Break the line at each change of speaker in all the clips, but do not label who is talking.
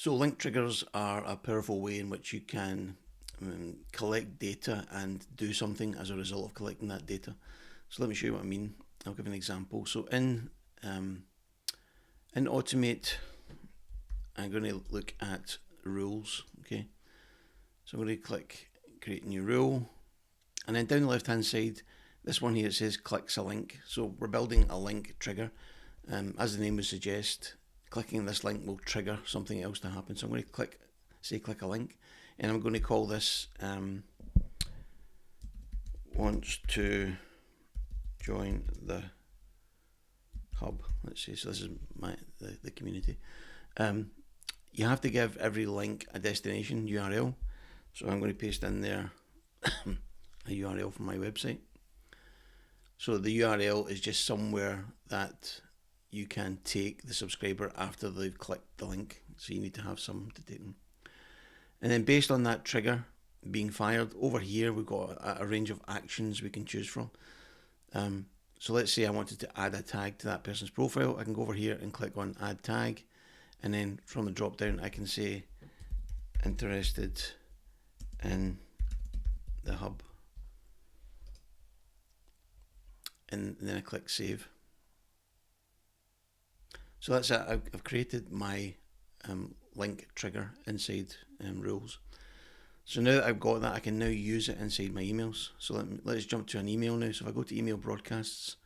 So link triggers are a powerful way in which you can collect data and do something as a result of collecting that data. So let me show you what I mean. I'll give an example. So in Automate, I'm going to look at rules. Okay, so I'm going to click create new rule, and then down the left hand side, this one here, it says clicks a link. So we're building a link trigger. As the name would suggest, clicking this link will trigger something else to happen. So I'm going to click a link, and I'm going to call this wants to join the hub. Let's see. So this is the community. You have to give every link a destination URL. So I'm going to paste in there a URL from my website. So the URL is just somewhere that you can take the subscriber after they've clicked the link. So you need to have some to take them. And then based on that trigger being fired, over here we've got a range of actions we can choose from. So let's say I wanted to add a tag to that person's profile. I can go over here and click on add tag, and then from the drop down I can say interested in the hub, and then I click save. So that's it. I've created my link trigger inside rules. So now that I've got that, I can now use it inside my emails. So let's jump to an email now. So if I go to email broadcasts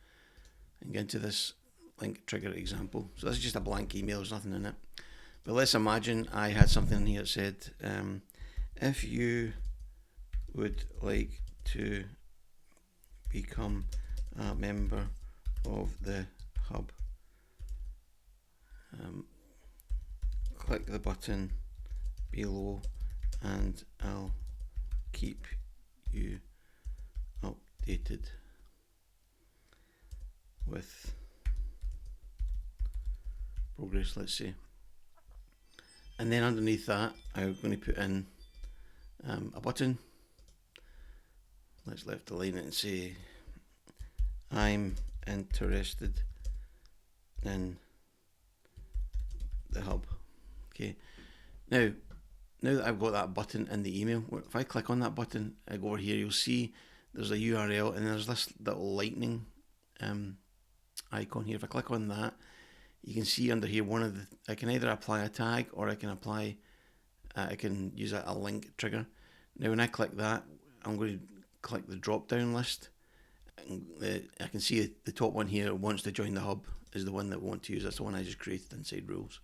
and get into this link trigger example. So this is just a blank email, there's nothing in it. But let's imagine I had something in here that said, if you would like to become a member of the hub, click the button below and I'll keep you updated with progress, let's say. And then underneath that, I'm going to put in a button. Let's left align it and say, I'm interested in the hub. Okay. Now that I've got that button in the email, if I click on that button, I go over here, you'll see there's a URL and there's this little lightning icon here. If I click on that, you can see under here I can either apply a tag or I can use a link trigger. Now when I click that, I'm going to click the drop down list. I can see the top one here, wants to join the hub, is the one that we want to use. That's the one I just created inside rules.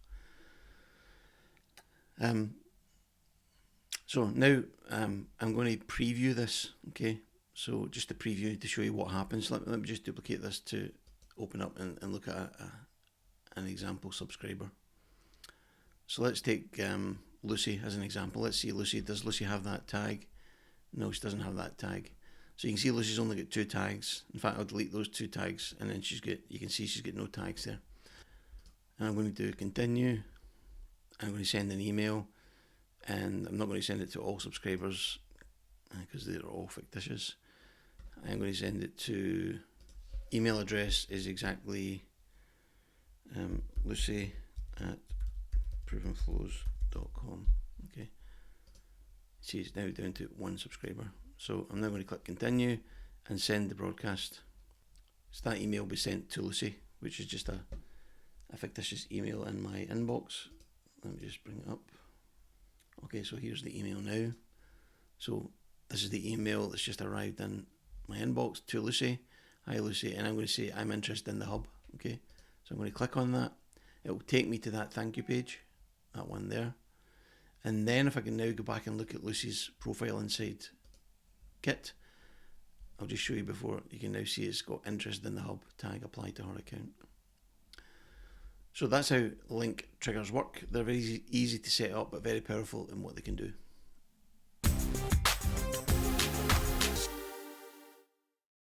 So now I'm going to preview this. Okay, so just to preview to show you what happens. Let me just duplicate this to open up and look at an example subscriber. So let's take Lucy as an example. Let's see Lucy. Does Lucy have that tag? No, she doesn't have that tag. So you can see Lucy's only got 2 tags. In fact, I'll delete those 2 tags, and then you can see she's got no tags there. And I'm going to do continue. I'm going to send an email, and I'm not going to send it to all subscribers because they're all fictitious. I'm going to send it to email address is exactly Lucy at provenflows.com. Okay. See, it's now down to 1 subscriber. So I'm now going to click continue and send the broadcast. So that email will be sent to Lucy, which is just a fictitious email in my inbox. Let me just bring it up. Okay, so here's the email now. So this is the email that's just arrived in my inbox to Lucy. Hi Lucy, and I'm going to say I'm interested in the hub. Okay, so I'm going to click on that. It will take me to that thank you page, that one there. And then if I can now go back and look at Lucy's profile inside Git, I'll just show you before. You can now see it's got interested in the hub tag applied to her account. So that's how link triggers work. They're very easy to set up, but very powerful in what they can do.